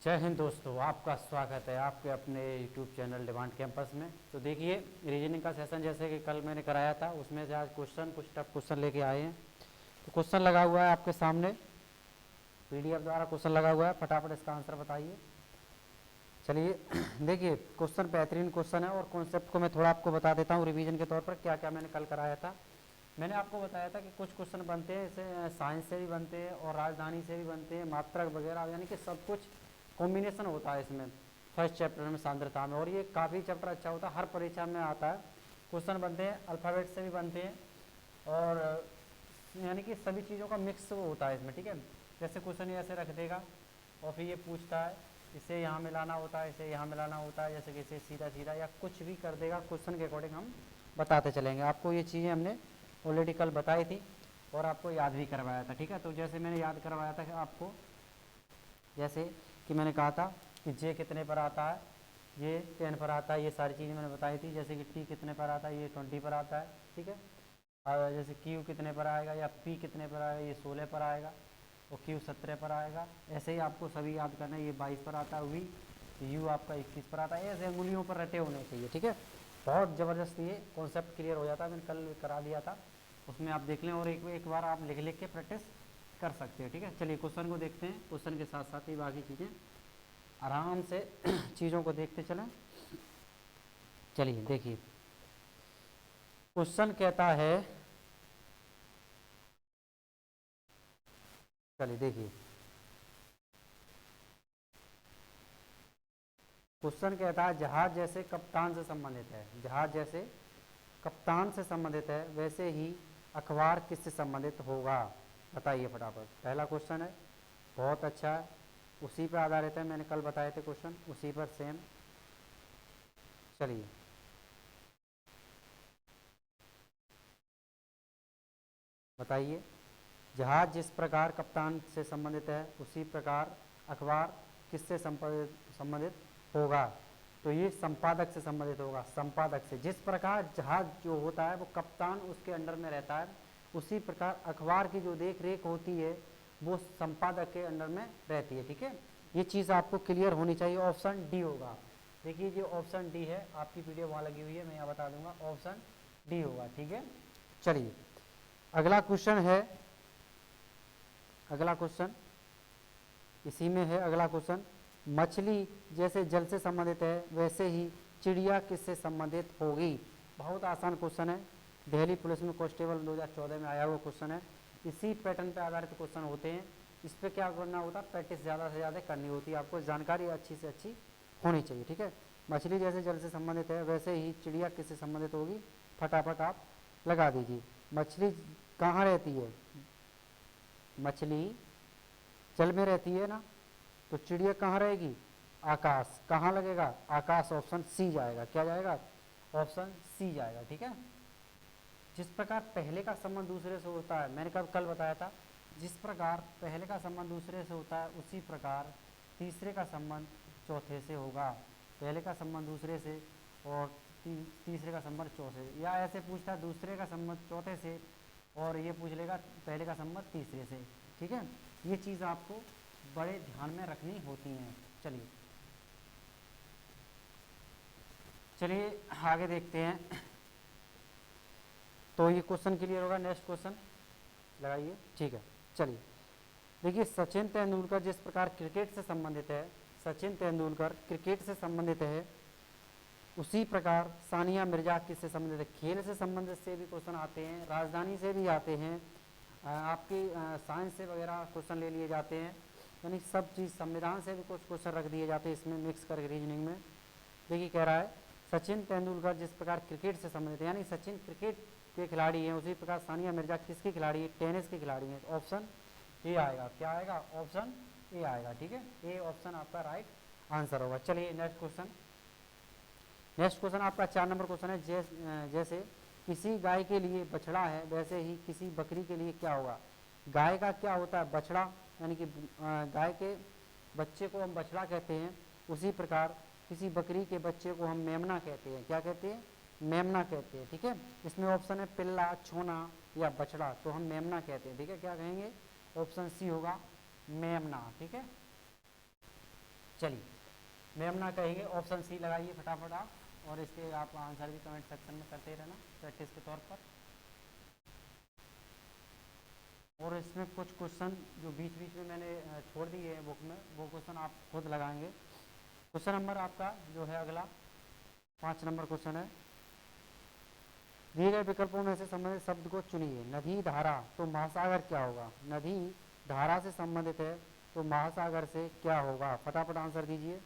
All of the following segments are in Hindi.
जय हिंद दोस्तों, आपका स्वागत है आपके अपने यूट्यूब चैनल डिमांड कैंपस में। तो देखिए, रीजनिंग का सेशन जैसे कि कल मैंने कराया था, उसमें से आज कुछ टफ क्वेश्चन लेके आए हैं। तो क्वेश्चन लगा हुआ है आपके सामने, पीडीएफ द्वारा क्वेश्चन लगा हुआ है। फटाफट इसका आंसर बताइए। चलिए देखिए, क्वेश्चन बेहतरीन क्वेश्चन है और कॉन्सेप्ट को मैं थोड़ा आपको बता देता हूँ रिवीजन के तौर पर क्या क्या मैंने कल कराया था। मैंने आपको बताया था कि कुछ क्वेश्चन बनते हैं, जैसे साइंस से भी बनते हैं और राजधानी से भी बनते हैं, मात्रक वगैरह, यानी कि सब कुछ कॉम्बिनेशन होता है इसमें फर्स्ट चैप्टर में सांद्रता में। और ये काफ़ी चैप्टर अच्छा होता है, हर परीक्षा में आता है। क्वेश्चन बनते हैं अल्फ़ाबेट से भी बनते हैं और यानी कि सभी चीज़ों का मिक्स होता है इसमें, ठीक है। जैसे क्वेश्चन ये ऐसे रख देगा और फिर ये पूछता है इसे यहाँ मिलाना होता है, इसे यहाँ मिलाना होता है, जैसे कि इसे सीधा सीधा या कुछ भी कर देगा, क्वेश्चन के अकॉर्डिंग हम बताते चलेंगे। आपको ये चीज़ें हमने ऑलरेडी कल बताई थी और आपको याद भी करवाया था, ठीक है। तो जैसे मैंने याद करवाया था कि आपको, जैसे कि मैंने कहा था कि जे कितने पर आता है, ये 10 पर आता है, ये सारी चीज़ें मैंने बताई थी। जैसे कि टी कितने पर आता है, ये 20 पर आता है, ठीक है। और जैसे क्यू कितने पर आएगा या पी कितने पर आएगा, ये 16 पर आएगा और क्यू 17 पर आएगा। ऐसे ही आपको सभी याद करना है। ये 22 पर आता है, वी यू आपका 21 पर आता है। ऐसे अंगुलियों पर रटे होने चाहिए, ठीक है। बहुत ज़बरदस्त ये कॉन्सेप्ट क्लियर हो जाता है, मैंने कल करा दिया था, उसमें आप देख लें और एक बार आप लिख लिख के प्रैक्टिस कर सकते हो, ठीक है। चलिए क्वेश्चन को देखते हैं, क्वेश्चन के साथ साथ ही बाकी चीज़ें आराम से चीज़ों को देखते चलें। चलिए देखिए, क्वेश्चन कहता है, चलिए देखिए, क्वेश्चन कहता है जहाज जैसे कप्तान से संबंधित है, जहाज जैसे कप्तान से संबंधित है वैसे ही अखबार किससे संबंधित होगा, बताइए फटाफट। पहला क्वेश्चन है, बहुत अच्छा है, उसी पर आधारित है, मैंने कल बताए थे क्वेश्चन, उसी पर सेम। चलिए बताइए, जहाज जिस प्रकार कप्तान से संबंधित है उसी प्रकार अखबार किससे संबंधित होगा। तो ये संपादक से संबंधित होगा, संपादक से। जिस प्रकार जहाज जो होता है वो कप्तान उसके अंडर में रहता है, उसी प्रकार अखबार की जो देख रेख होती है वो संपादक के अंडर में रहती है, ठीक है। ये चीज़ आपको क्लियर होनी चाहिए। ऑप्शन डी होगा। देखिए जो ऑप्शन डी है, आपकी वीडियो वहाँ लगी हुई है, मैं यहाँ बता दूंगा, ऑप्शन डी होगा, ठीक है। चलिए अगला क्वेश्चन है, अगला क्वेश्चन इसी में है। अगला क्वेश्चन, मछली जैसे जल से संबंधित है वैसे ही चिड़िया किससे संबंधित होगी। बहुत आसान क्वेश्चन है, दिल्ली पुलिस में कांस्टेबल 2014 में आया हुआ क्वेश्चन है। इसी पैटर्न पे आधारित क्वेश्चन होते हैं। इस पर क्या करना होता है, प्रैक्टिस ज़्यादा से ज़्यादा करनी होती है, आपको जानकारी अच्छी से अच्छी होनी चाहिए, ठीक है। मछली जैसे जल से संबंधित है वैसे ही चिड़िया किससे संबंधित होगी, फटाफट आप लगा दीजिए। मछली कहाँ रहती है, मछली जल में रहती है ना, तो चिड़िया कहाँ रहेगी, आकाश। कहाँ लगेगा, आकाश। ऑप्शन सी जाएगा, क्या जाएगा, ऑप्शन सी जाएगा, ठीक है। जिस प्रकार पहले का संबंध दूसरे से होता है, मैंने कल बताया था, जिस प्रकार पहले का संबंध दूसरे से होता है उसी प्रकार तीसरे का संबंध चौथे से होगा। पहले का संबंध दूसरे से और तीसरे का संबंध चौथे से, या ऐसे पूछता है दूसरे का संबंध चौथे से और ये पूछ लेगा पहले का संबंध तीसरे से, ठीक है। ये चीज़ आपको बड़े ध्यान में रखनी होती हैं। चलिए चलिए आगे देखते हैं। तो ये क्वेश्चन क्लियर होगा। नेक्स्ट क्वेश्चन लगाइए, ठीक है। चलिए देखिए, सचिन तेंदुलकर जिस प्रकार क्रिकेट से संबंधित है, सचिन तेंदुलकर क्रिकेट से संबंधित है, उसी प्रकार सानिया मिर्जा किससे संबंधित है। खेल से संबंधित से भी क्वेश्चन आते हैं, राजधानी से भी आते हैं, आपकी साइंस से वगैरह क्वेश्चन ले लिए जाते हैं, यानी सब चीज़, संविधान से भी कुछ क्वेश्चन रख दिए जाते हैं इसमें मिक्स करके रीजनिंग में। देखिए कह रहा है, सचिन तेंदुलकर जिस प्रकार क्रिकेट से संबंधित है, यानी सचिन क्रिकेट के खिलाड़ी हैं, उसी प्रकार सानिया मिर्जा किसके खिलाड़ी है, टेनिस के खिलाड़ी हैं। ऑप्शन ए आएगा, क्या आएगा, ऑप्शन ए आएगा, ठीक है। ए ऑप्शन आपका राइट आंसर होगा। चलिए नेक्स्ट क्वेश्चन, नेक्स्ट क्वेश्चन आपका 4 नंबर क्वेश्चन है। जैसे किसी गाय के लिए बछड़ा है वैसे ही किसी बकरी के लिए क्या होगा। गाय का क्या होता है, बछड़ा, यानी कि गाय के बच्चे को हम बछड़ा कहते हैं, उसी प्रकार किसी बकरी के बच्चे को हम मेमना कहते हैं। क्या कहते हैं, मेमना कहते हैं, ठीक है। इसमें ऑप्शन है पिल्ला, छोना या बछड़ा, तो हम मेमना कहते हैं, ठीक है। क्या कहेंगे, ऑप्शन सी होगा, मेमना, ठीक है। चलिए मैम ना कहेंगे ऑप्शन सी लगाइए फटाफट आप, और इसके आप आंसर भी कमेंट सेक्शन में करते रहना प्रैक्टिस के तौर पर। और इसमें कुछ क्वेश्चन जो बीच बीच में मैंने छोड़ दिए हैं बुक में, वो क्वेश्चन आप खुद लगाएंगे। क्वेश्चन नंबर आपका जो है अगला 5 नंबर क्वेश्चन है, दिए गए विकल्पों में से संबंधित शब्द को चुनिए। नदी, धारा, तो महासागर क्या होगा? नदी धारा से संबंधित है तो महासागर से क्या होगा? फटाफट आंसर दीजिए।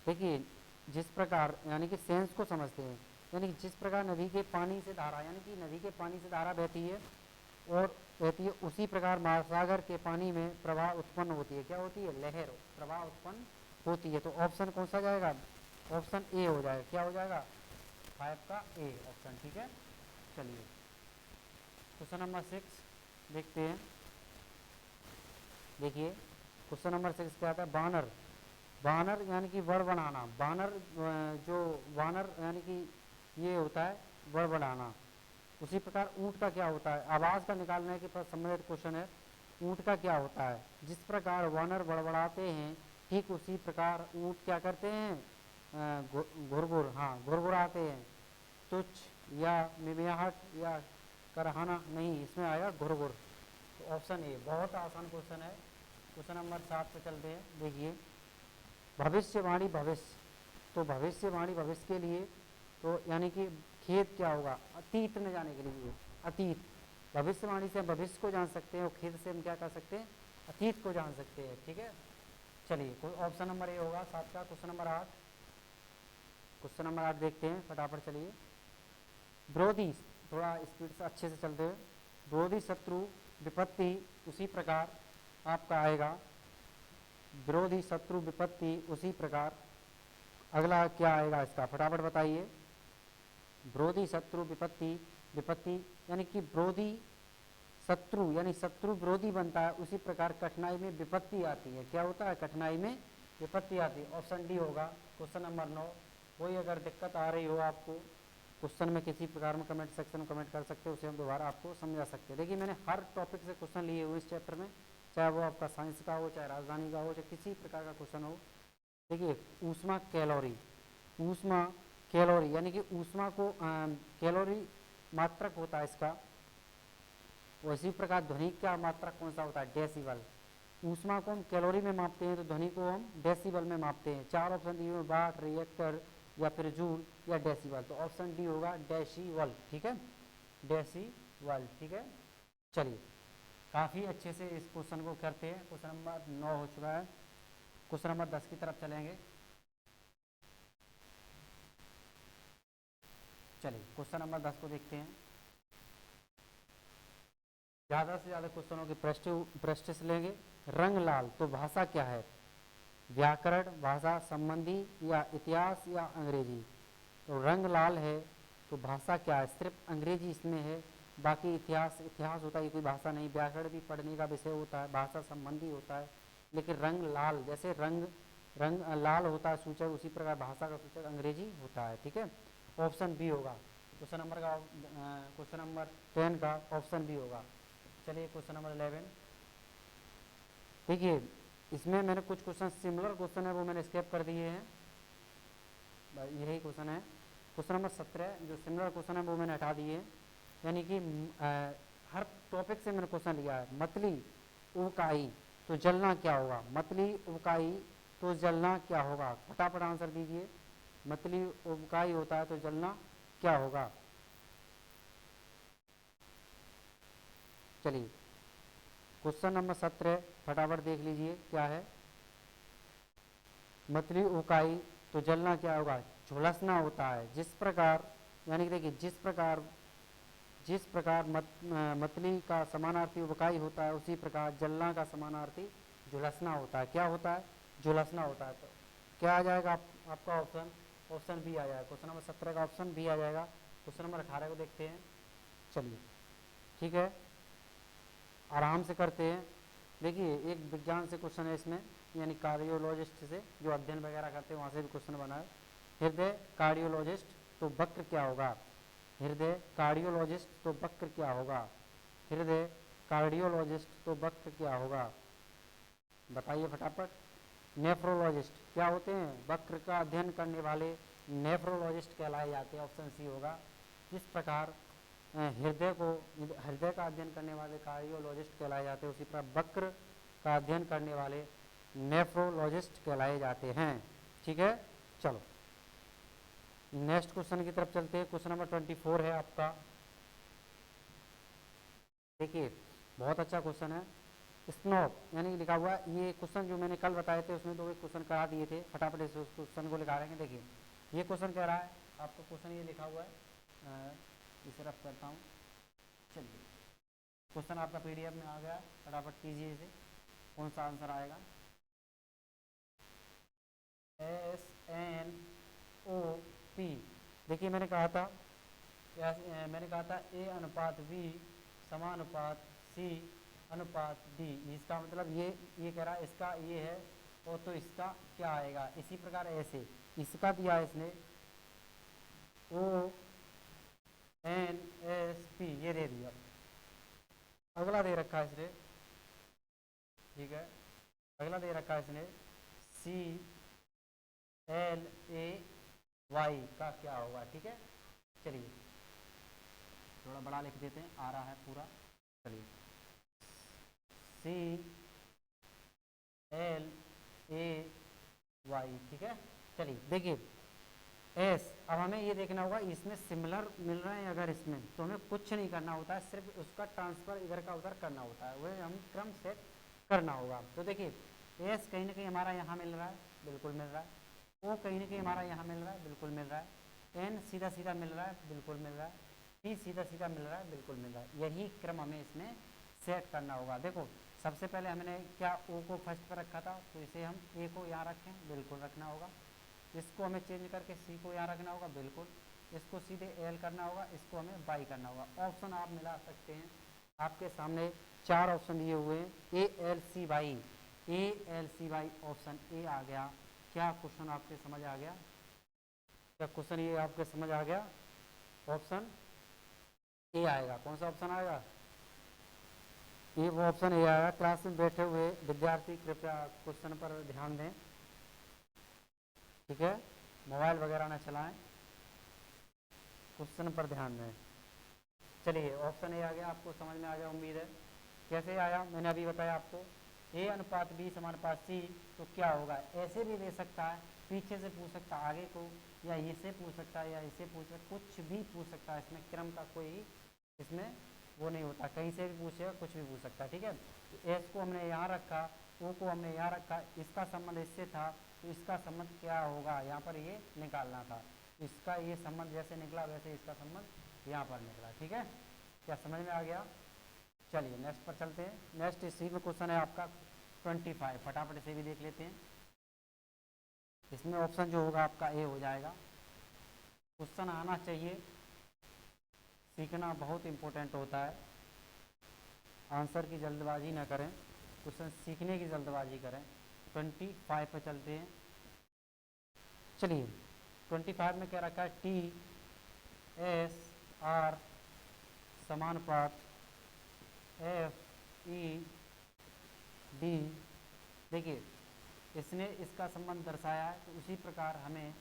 देखिए जिस प्रकार यानी कि सेंस को समझते हैं, यानी कि जिस प्रकार नदी के पानी से धारा, यानी कि नदी के पानी से धारा बहती है और बहती है, उसी प्रकार महासागर के पानी में प्रवाह उत्पन्न होती है। क्या होती है? लहर, प्रवाह उत्पन्न होती है। तो ऑप्शन कौन सा जाएगा? ऑप्शन ए हो जाएगा। क्या हो जाएगा? 5 का ए ऑप्शन, ठीक है। चलिए क्वेश्चन नंबर 6 देखते हैं। देखिए क्वेश्चन नंबर 6 क्या आता है? बानर, बानर यानी कि बड़ बनाना। बानर जो वानर यानी कि ये होता है बड़ बनाना। उसी प्रकार ऊँट का क्या होता है? आवाज़ का निकालने के पर संबंधित क्वेश्चन है। ऊँट का क्या होता है? जिस प्रकार वानर बड़बड़ाते हैं ठीक उसी प्रकार ऊँट क्या करते हैं? घुरघुर, हाँ घुरघुराते हैं। तुच्छ या मिमियाहट या करहाना नहीं, इसमें आया घुरघुर। तो ऑप्शन ए, बहुत आसान क्वेश्चन है। क्वेश्चन नंबर 7 पे चलते हैं। देखिए भविष्यवाणी, भविष्य, तो भविष्यवाणी भविष्य के लिए तो यानी कि खेद क्या होगा? अतीत में जाने के लिए, अतीत। भविष्यवाणी से हम भविष्य को जान सकते हैं और खेद से हम क्या कर सकते हैं? अतीत को जान सकते हैं, ठीक है। चलिए कोई ऑप्शन नंबर ए होगा 7 का। क्वेश्चन नंबर 8, क्वेश्चन नंबर 8 देखते हैं फटाफट। चलिए विरोधी, थोड़ा स्पीड से अच्छे से चलते हुए, विरोधी शत्रु विपत्ति उसी प्रकार आपका आएगा। विरोधी शत्रु विपत्ति उसी प्रकार अगला क्या आएगा इसका? फटाफट बताइए। विरोधी शत्रु विपत्ति, विपत्ति यानी कि विरोधी शत्रु यानी शत्रु विरोधी बनता है, उसी प्रकार कठिनाई में विपत्ति आती है। क्या होता है? कठिनाई में विपत्ति आती है। ऑप्शन डी होगा। क्वेश्चन नंबर 9, कोई अगर दिक्कत आ रही हो आपको क्वेश्चन में किसी प्रकार में कमेंट सेक्शन में कमेंट कर सकते हो, उसे हम दोबारा आपको समझा सकते हैं। देखिए मैंने हर टॉपिक से क्वेश्चन लिए हुए इस चैप्टर में, चाहे वो आपका साइंस का हो, चाहे राजधानी का हो, चाहे किसी प्रकार का क्वेश्चन हो। देखिए ऊष्मा कैलोरी, ऊष्मा कैलोरी यानी कि ऊष्मा को कैलोरी मात्रक होता है इसका। उसी प्रकार ध्वनि का मात्रक कौन सा होता है? डेसिबल। ऊष्मा को हम कैलोरी में मापते हैं तो ध्वनि को हम डेसिबल में मापते हैं। 4 ऑप्शन दिए हुए, वाट, रिएक्टर या फिर जूल या डेसिबल। तो ऑप्शन डी होगा डेसिबल, ठीक है, डेसिबल, ठीक है। चलिए काफ़ी अच्छे से इस क्वेश्चन को करते हैं। क्वेश्चन नंबर 9 हो चुका है। क्वेश्चन नंबर 10 की तरफ चलेंगे। चलिए क्वेश्चन नंबर 10 को देखते हैं। ज़्यादा से ज़्यादा क्वेश्चनों की प्रैक्टिस लेंगे। रंग लाल, तो भाषा क्या है? व्याकरण, भाषा, संबंधी या इतिहास या अंग्रेजी? तो रंग लाल है तो भाषा क्या है? सिर्फ अंग्रेजी इसमें है, बाकी इतिहास, इतिहास होता है, ये कोई भाषा नहीं। व्याकरण भी पढ़ने का विषय होता है, भाषा संबंधी होता है। लेकिन रंग लाल, जैसे रंग लाल होता है सूचक, उसी प्रकार भाषा का सूचक अंग्रेजी होता है, ठीक है। ऑप्शन बी होगा। क्वेश्चन नंबर 10 का ऑप्शन बी होगा। चलिए क्वेश्चन नंबर 11 देखिए, इसमें मैंने कुछ क्वेश्चन सिमिलर क्वेश्चन है वो मैंने स्किप कर दिए हैं, यही क्वेश्चन है। क्वेश्चन नंबर 17 जो सिमिलर क्वेश्चन है वो मैंने हटा दिए हैं, यानी कि हर टॉपिक से मैंने क्वेश्चन लिया है। मतली उबकाई तो जलना क्या होगा? मतली उबकाई तो जलना क्या होगा? फटाफट आंसर दीजिए। मतली उबकाई होता है तो जलना क्या होगा? चलिए क्वेश्चन नंबर 17 फटाफट देख लीजिए क्या है। मतली उबकाई तो जलना क्या होगा? झुलसना होता है। जिस प्रकार यानी कि देखिए जिस प्रकार मतली का समानार्थी उबकाई होता है, उसी प्रकार जलना का समानार्थी झुलसना होता है। क्या होता है? झुलसना होता है। तो क्या आ जाएगा आपका ऑप्शन? ऑप्शन बी आ जाएगा। क्वेश्चन नंबर 17 का ऑप्शन बी आ जाएगा। क्वेश्चन नंबर 18 को देखते हैं। चलिए ठीक है, आराम से करते हैं। देखिए एक विज्ञान से क्वेश्चन है इसमें, यानी कार्डियोलॉजिस्ट से जो अध्ययन वगैरह करते हैं वहाँ से भी क्वेश्चन बना है। हृदय कार्डियोलॉजिस्ट तो वक्र क्या होगा? हृदय कार्डियोलॉजिस्ट तो वक्र क्या होगा? हृदय कार्डियोलॉजिस्ट तो वक्र क्या होगा? बताइए फटाफट। नेफ्रोलॉजिस्ट क्या होते हैं? वक्र का अध्ययन करने वाले नेफ्रोलॉजिस्ट कहलाए जाते हैं। ऑप्शन सी होगा। जिस प्रकार हृदय का अध्ययन करने वाले कार्डियोलॉजिस्ट कहलाए जाते हैं, उसी प्रकार वक्र का अध्ययन करने वाले नेफ्रोलॉजिस्ट कहलाए जाते हैं। ठीक है, चलो नेक्स्ट क्वेश्चन की तरफ चलते हैं। क्वेश्चन नंबर 24 है आपका। देखिए बहुत अच्छा क्वेश्चन है। स्नोप यानी लिखा हुआ, ये क्वेश्चन जो मैंने कल बताए थे उसमें 2 एक क्वेश्चन करा दिए थे, फटाफट इस क्वेश्चन को लिखा रहे हैं। देखिए ये क्वेश्चन कह रहा है आपका, क्वेश्चन ये लिखा हुआ है, इसे रफ करता हूँ। चलिए क्वेश्चन आपका पीडीएफ में आ गया, फटाफट कीजिए इसे। कौन सा आंसर आएगा? SNOP। देखिए मैंने कहा था A अनुपात B समानुपात C अनुपात D। इसका मतलब ये कह रहा है इसका ये है, और तो इसका क्या आएगा? इसी प्रकार ऐसे इसका दिया है इसने ONSP, ये दे दिया। अगला दे रखा है इसने, ठीक है, अगला दे रखा है इसने CLAY का क्या होगा? ठीक है, चलिए थोड़ा बड़ा लिख देते हैं, आ रहा है पूरा। चलिए CLAY, ठीक है। चलिए देखिए एस, अब हमें ये देखना होगा इसमें सिमिलर मिल रहे हैं अगर इसमें, तो हमें कुछ नहीं करना होता है, सिर्फ उसका ट्रांसफर इधर का उधर करना होता है, वह हम क्रम सेट करना होगा। तो देखिए एस कहीं ना कहीं हमारा यहाँ मिल रहा है, बिल्कुल मिल रहा है। ओ कहीं ना कहीं हमारा यहाँ मिल रहा है, बिल्कुल मिल रहा है। एन सीधा सीधा मिल रहा है, बिल्कुल मिल रहा है। पी सीधा सीधा मिल रहा है, बिल्कुल मिल रहा है। यही क्रम हमें इसमें सेट करना होगा। देखो सबसे पहले हमने क्या ओ को फर्स्ट पर रखा था, तो इसे हम ए को यहाँ रखें, बिल्कुल रखना होगा। इसको हमें चेंज करके सी को यहाँ रखना होगा, बिल्कुल। इसको सीधे एल करना होगा, इसको हमें बाई करना होगा। ऑप्शन आप मिला सकते हैं, आपके सामने 4 ऑप्शन दिए हुए हैं। ALC बाई ऑप्शन ए आ गया। क्या क्वेश्चन आपके समझ आ गया? क्या क्वेश्चन ये आपके समझ आ गया? ऑप्शन ए आएगा। कौन सा ऑप्शन आएगा? ये वो ऑप्शन ए आएगा। क्लास में बैठे हुए विद्यार्थी कृपया क्वेश्चन पर ध्यान दें, ठीक है, मोबाइल वगैरह ना चलाएं, क्वेश्चन पर ध्यान दें। चलिए ऑप्शन ए आ गया, आपको समझ में आ गया उम्मीद है। कैसे आया मैंने अभी बताया आपको। A अनुपात B समानुपात C, तो क्या होगा? ऐसे भी दे सकता है, पीछे से पूछ सकता है, आगे को, या इसे पूछ सकता है, या इसे पूछ सकता है, कुछ भी पूछ सकता है। इसमें क्रम का कोई इसमें वो नहीं होता, कहीं से भी पूछेगा, कुछ भी पूछ सकता है, ठीक है। तो एस को हमने यहाँ रखा, ओ को हमने यहाँ रखा, इसका संबंध इससे था, तो इसका संबंध क्या होगा? यहाँ पर ये निकालना था। इसका ये संबंध जैसे निकला वैसे इसका संबंध यहाँ पर निकला, ठीक है। क्या समझ में आ गया? चलिए नेक्स्ट पर चलते हैं। नेक्स्ट इसी में क्वेश्चन है आपका 25, फटाफट इसे भी देख लेते हैं। इसमें ऑप्शन जो होगा आपका ए हो जाएगा। क्वेश्चन आना चाहिए, सीखना बहुत इम्पोर्टेंट होता है। आंसर की जल्दबाजी ना करें, क्वेश्चन सीखने की जल्दबाजी करें। 25 पर चलते हैं। चलिए 25 में क्या रखा है? TSR समानुपात FED। देखिए इसने इसका संबंध दर्शाया है, तो उसी प्रकार हमें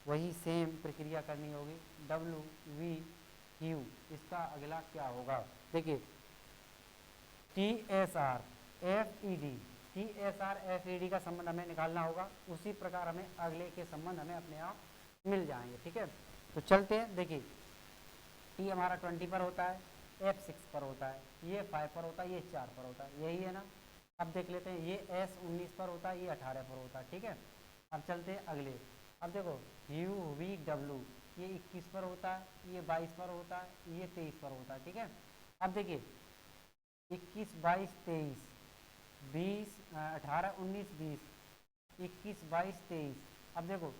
वही सेम प्रक्रिया करनी होगी। WVQ, इसका अगला क्या होगा? देखिए TSR FED का संबंध हमें निकालना होगा, उसी प्रकार हमें अगले के संबंध हमें अपने आप मिल जाएंगे, ठीक है। तो चलते हैं। देखिए T हमारा 20 पर होता है, F 6 पर होता है, ये 5 पर होता है, ये 4 पर होता है, यही है ना। अब देख लेते हैं, ये S 19 पर होता है, ये 18 पर होता है, ठीक है। अब चलते हैं अगले। अब देखो UVW, ये 21 पर होता है, ये 22 पर होता है, ये 23 पर होता है, ठीक है। अब देखिए 21, 22, 23, 20, 18, 19, 20, 21, 22, 23। अब देखो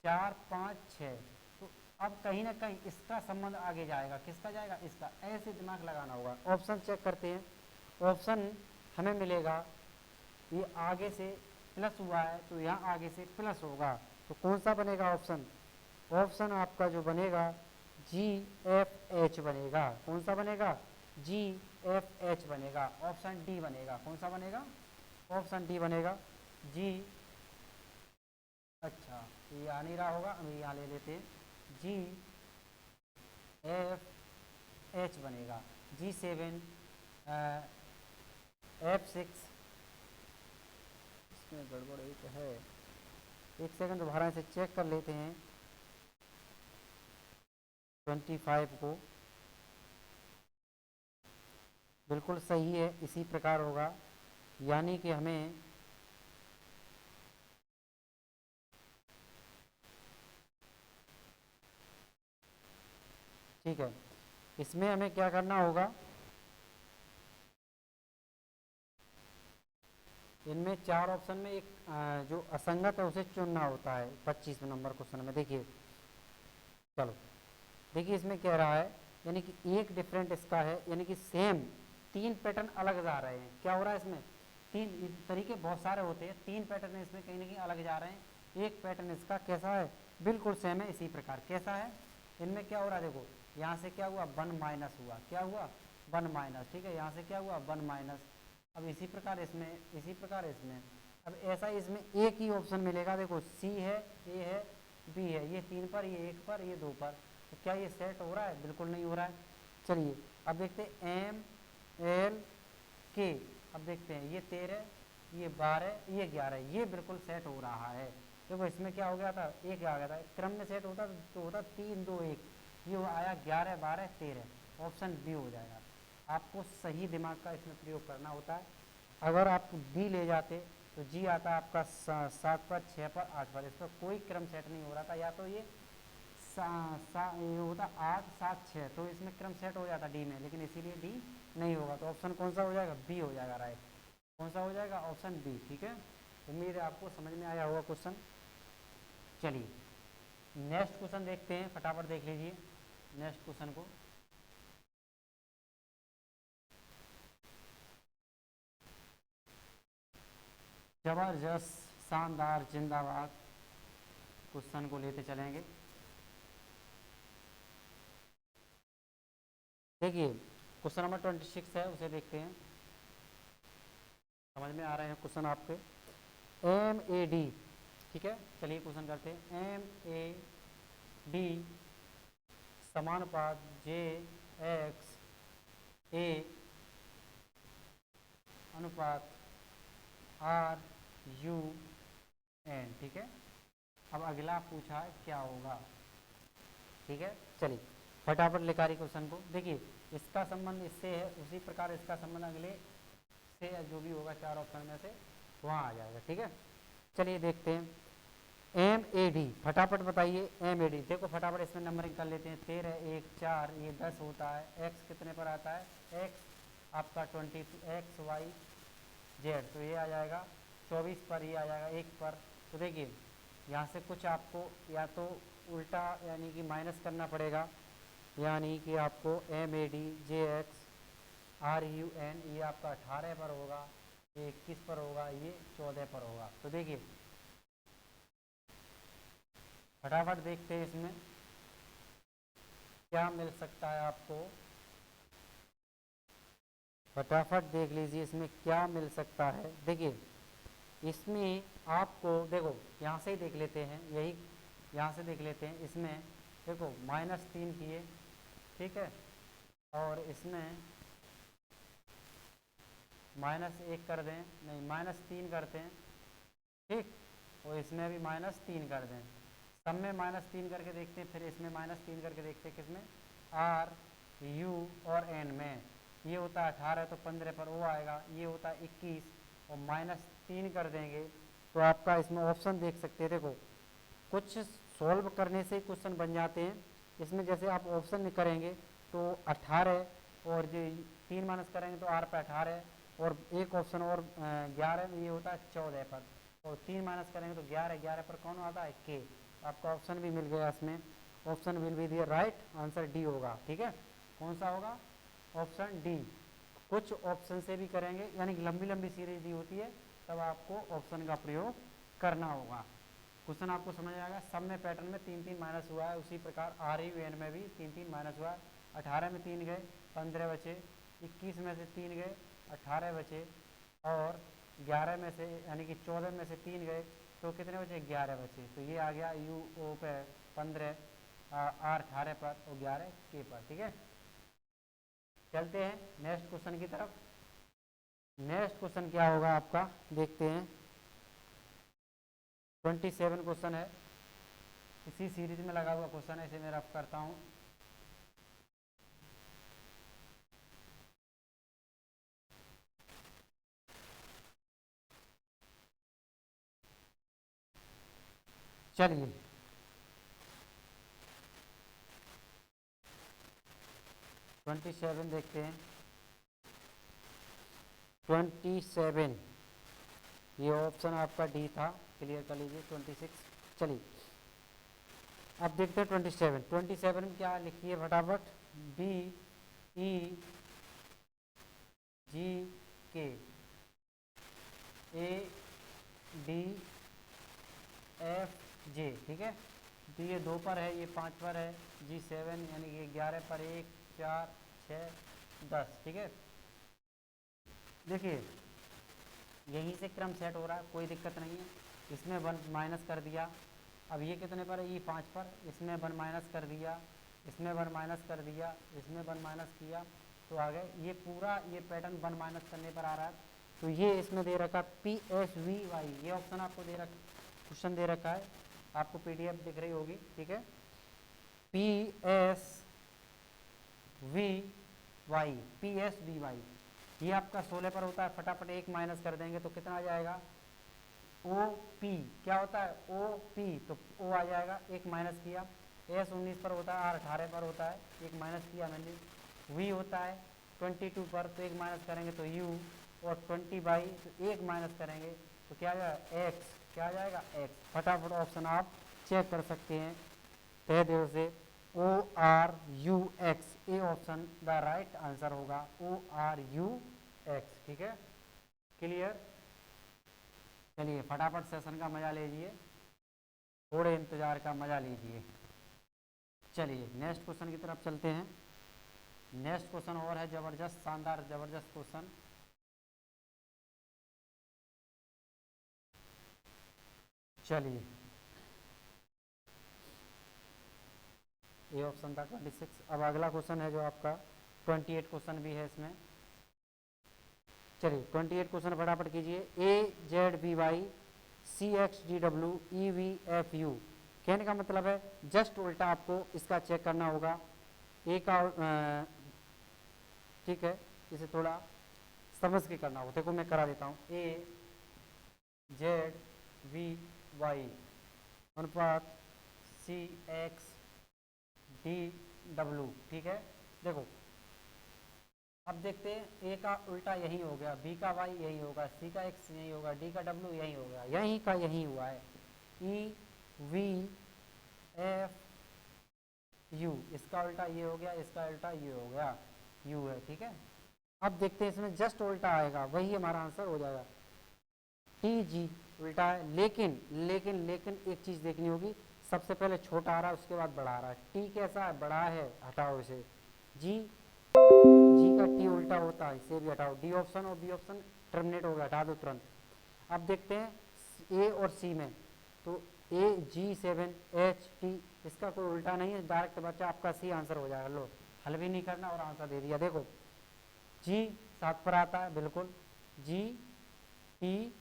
4, 5, 6, तो अब कहीं ना कहीं इसका संबंध आगे जाएगा। किसका जाएगा? इसका। ऐसे दिमाग लगाना होगा। ऑप्शन चेक करते हैं। ऑप्शन हमें मिलेगा, ये आगे से प्लस हुआ है, तो यहाँ आगे से प्लस होगा, तो कौन सा बनेगा ऑप्शन? ऑप्शन आपका जो बनेगा GFH बनेगा। कौन सा बनेगा? GFH बनेगा। ऑप्शन डी बनेगा। कौन सा बनेगा? ऑप्शन डी बनेगा, GFH। अच्छा, ये आ नहीं रहा होगा, हम यहाँ ले लेते हैं जी एफ एच बनेगा, G7 F6, इसमें गड़बड़ एक है, एक सेकंड दोबारा से चेक कर लेते हैं 25 को, बिल्कुल सही है, इसी प्रकार होगा, यानी कि हमें ठीक है, इसमें हमें क्या करना होगा, इनमें 4 ऑप्शन में एक जो असंगत है उसे चुनना होता है 25 नंबर क्वेश्चन में। देखिए चलो, देखिए इसमें कह रहा है यानी कि एक डिफरेंट इसका है, यानी कि सेम 3 पैटर्न अलग जा रहे हैं। क्या हो रहा है इसमें, 3 तरीके बहुत सारे होते हैं, 3 पैटर्न इसमें कहीं ना कहीं अलग जा रहे हैं। एक पैटर्न इसका कैसा है, बिल्कुल सेम है, इसी प्रकार कैसा है, इनमें क्या हो रहा है, देखो यहाँ से क्या हुआ 1 माइनस हुआ, क्या हुआ 1 माइनस, ठीक है, यहाँ से क्या हुआ 1 माइनस। अब इसी प्रकार इसमें, इसी प्रकार इसमें, अब ऐसा इसमें एक ही ऑप्शन मिलेगा, देखो सी है, ए है, बी है, ये 3 पर, ये 1 पर, ये 2 पर, तो क्या ये सेट हो रहा है, बिल्कुल नहीं हो रहा है। चलिए अब देखते हैं एम एल के, अब देखते हैं ये 13, ये 12, ये 11, ये बिल्कुल सेट हो रहा है। देखो इसमें क्या हो गया था, एक आ गया था, क्रम में सेट होता तो होता 3 2 1, ये आया 11 12 13, ऑप्शन बी हो जाएगा। आपको सही दिमाग का इसमें प्रयोग करना होता है। अगर आप डी ले जाते तो जी आता आपका 7 पर, 6 पर, 8 पर, इस पर कोई क्रम सेट नहीं हो रहा था, या तो ये ये होता 8 7 6, तो इसमें क्रम सेट हो जाता डी में, लेकिन इसीलिए डी नहीं होगा, तो ऑप्शन कौन सा हो जाएगा, बी हो जाएगा राइट। कौन सा हो जाएगा, ऑप्शन बी, ठीक है। उम्मीद है आपको समझ में आया होगा क्वेश्चन। चलिए नेक्स्ट क्वेश्चन देखते हैं, फटाफट देख लीजिए नेक्स्ट क्वेश्चन को। जबरदस्त, शानदार, जिंदाबाद क्वेश्चन को लेते चलेंगे। देखिए क्वेश्चन नंबर 26 है, उसे देखते हैं, समझ में आ रहे हैं क्वेश्चन आपके। एम ए डी, ठीक है, चलिए क्वेश्चन करते हैं। एम ए डी समानुपात जे एक्स ए अनुपात आर यू एन, ठीक है। अब अगला पूछा है क्या होगा, ठीक है। चलिए फटाफट लिखारी क्वेश्चन को, देखिए इसका संबंध इससे है, उसी प्रकार इसका संबंध अगले से जो भी होगा 4 ऑप्शन में से वहाँ आ जाएगा, ठीक है। चलिए देखते हैं एम ए डी, फटाफट बताइए एम ए डी, देखो फटाफट इसमें नंबरिंग कर लेते हैं। 13 1 4, ये 10 होता है, एक्स कितने पर आता है, एक्स आपका 22, एक्स वाई जेड, तो ये आ जाएगा 24 पर, ये आ जाएगा 1 पर। तो देखिए यहाँ से कुछ आपको या तो उल्टा यानी कि माइनस करना पड़ेगा, यानी कि आपको M A D J X R U N, ये आपका 18 पर होगा, ये 21 पर होगा, ये 14 पर होगा। तो देखिए फटाफट देखते हैं इसमें क्या मिल सकता है आपको, फटाफट देख लीजिए इसमें क्या मिल सकता है। देखिए इसमें आपको, देखो यहाँ से ही देख लेते हैं, यही यहाँ से देख लेते हैं, इसमें देखो -3 किए, ठीक है, और इसमें -1 कर दें, नहीं -3 करते हैं, ठीक, और इसमें भी -3 कर दें, सब में -3 करके देखते हैं, फिर इसमें -3 करके देखते हैं, किसमें, आर यू और एन में, ये होता है 18, तो 15 पर वो आएगा, ये होता है 21, और -3 कर देंगे तो आपका इसमें ऑप्शन देख सकते हैं। देखो कुछ सॉल्व करने से क्वेश्चन बन जाते हैं, इसमें जैसे आप ऑप्शन करेंगे तो 18, और जो 3 माइनस करेंगे तो आर पे 18, और एक ऑप्शन और 11 में, ये होता है 14 पर, और 3 माइनस करेंगे तो 11, 11 पर कौन आता है, के। आपका ऑप्शन भी मिल गया इसमें, option will be the right answer, D होगा, ठीक है। कौन सा होगा, ऑप्शन डी। कुछ ऑप्शन से भी करेंगे, यानी कि लंबी लंबी सीरीज दी होती है, तब आपको ऑप्शन का प्रयोग करना होगा। क्वेश्चन आपको समझ आएगा, सब में पैटर्न में 3 3 माइनस हुआ है, उसी प्रकार आर यू एन में भी 3 3 माइनस हुआ है। 18 में 3 गए, 15 बचे, 21 में से 3 गए, 18 बचे, और 11 में से यानी कि 14 में से 3 गए, तो कितने बचे, 11 बचे। तो ये आ गया यू ओ पे 15, आर 18 पर और 11 के पर। ठीक है, चलते हैं नेक्स्ट क्वेश्चन की तरफ। नेक्स्ट क्वेश्चन क्या होगा आपका, देखते हैं। 27 क्वेश्चन है, इसी सीरीज में लगा हुआ क्वेश्चन है, इसे मैं रफ करता हूँ। चलिए 27 देखते हैं। 27, ये ऑप्शन आपका डी था, क्लियर कर लीजिए। 26, चलिए अब देखते हैं 27। 27 में क्या लिखिए फटाफट, बी ई जी के ए डी एफ जे। ठीक है, तो ये 2 पर है, ये 5 पर है, जी 7 यानी कि 11 पर, 1 4 6 10। ठीक है, देखिए यहीं से क्रम सेट हो रहा है, कोई दिक्कत नहीं है। इसमें 1 माइनस कर दिया। अब ये कितने पर है, ये 5 पर, इसमें 1 माइनस कर दिया, इसमें 1 माइनस कर दिया, इसमें 1 माइनस किया, तो आ गए। ये पूरा ये पैटर्न 1 माइनस करने पर आ रहा है। तो ये इसमें दे रखा पी एस वी वाई, ये ऑप्शन आपको दे रखा, क्वेश्चन दे रखा है, आपको पीडीएफ दिख रही होगी। ठीक है, P S V Y, P S V Y, ये आपका 16 पर होता है। फटाफट 1 माइनस कर देंगे तो कितना आ जाएगा, ओ पी। क्या होता है, ओ पी, तो ओ आ जाएगा, 1 माइनस किया। एस 19 पर होता है, आर 18 पर होता है, 1 माइनस किया मैंने। वी होता है 22 पर, तो 1 माइनस करेंगे तो यू, और 20 बाई, तो 1 माइनस करेंगे तो क्या आ जाएगा, एक्स। क्या आ जाएगा, एक्स। फटाफट ऑप्शन आप चेक कर सकते हैं तहे दिल से, O R U X, A option the right answer होगा, ओ आर यू एक्स। ठीक है, क्लियर। चलिए फटाफट सेशन का मजा लीजिए, थोड़े इंतजार का मजा लीजिए। चलिए नेक्स्ट क्वेश्चन की तरफ चलते हैं। नेक्स्ट क्वेश्चन और है जबरदस्त, शानदार जबरदस्त क्वेश्चन। चलिए ये ऑप्शन था 26। अब अगला क्वेश्चन है जो आपका 28 क्वेश्चन भी है इसमें। चलिए 28 क्वेश्चन फटाफट कीजिए। A Z B Y C X D W E V F U, कहने का मतलब है जस्ट उल्टा आपको इसका चेक करना होगा। ए का ठीक है, इसे थोड़ा समझ के करना होगा। देखो मैं करा देता हूँ। ए जेड वी वाई अनुपात सी एक्स डी डब्ल्यू। ठीक है, देखो अब देखते हैं, ए का उल्टा यही हो गया, बी का वाई यही होगा, सी का एक्स यही होगा, डी का डब्ल्यू यही हो गया, यही का यही हुआ है। ई वी एफ यू, इसका उल्टा ये हो गया, इसका उल्टा ये हो गया, यू है। ठीक है, अब देखते हैं इसमें जस्ट उल्टा आएगा, वही हमारा आंसर हो जाएगा। टी जी उल्टा है, लेकिन लेकिन लेकिन एक चीज देखनी होगी, सबसे पहले छोटा आ रहा है उसके बाद बड़ा आ रहा है। टी कैसा है, बड़ा है, हटाओ इसे। जी, जी का टी उल्टा होता है, इसे भी हटाओ। डी ऑप्शन और बी ऑप्शन टर्मिनेट हो गया, हटा दो तुरंत। अब देखते हैं ए और सी में, तो ए जी 7 एच टी, इसका कोई उल्टा नहीं है, डायरेक्ट बच्चा आपका सी आंसर हो जाएगा। लो हल भी नहीं करना और आंसर दे दिया। देखो जी 7 पर आता है, बिल्कुल। जी टी